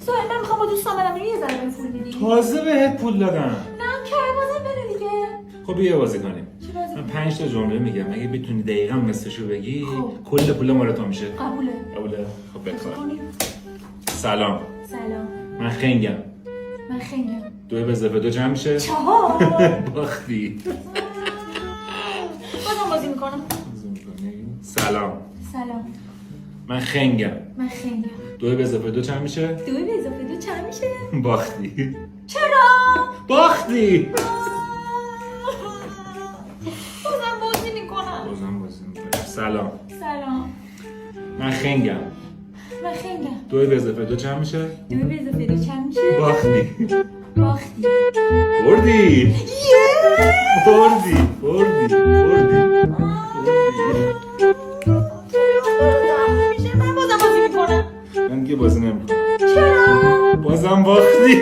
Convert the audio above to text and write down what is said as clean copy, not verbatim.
سوال من میخوام با دوستان برم یه ذره پول بدی. تازه بهت پول دادم. نه که بازم بره دیگه. خب بیا بازی کنیم. چی بازی؟ من 5 تا جمله میگم، اگه بتونی دقیقاً مثلشو بگی خب. کل پول مال تو میشه. قبوله. قبوله؟ خب بخواه. کنیم. سلام. سلام. من خنگم. من خنگم. 2 به اضافه 2 چند میشه؟ 4. باختی. بازم بازی میکنم. سلام. سلام. من خنگم. من خنگم. 2 به اضافه 2 چند میشه؟ 2 به اضافه 2 چند میشه؟ باختی. چرا؟ باختی. بازم بازی میکنم. بازم بازی میکنم. سلام. سلام. من خنگم. من خنگم. 2 به اضافه 2 چند میشه؟ 2 به اضافه 2 چند میشه؟ باختی. باختی. بردی. بردی. بردی. بردی. میشه من بازم بازی میکنم. من که بازی نمیکنم. چرا؟ بازم باختی.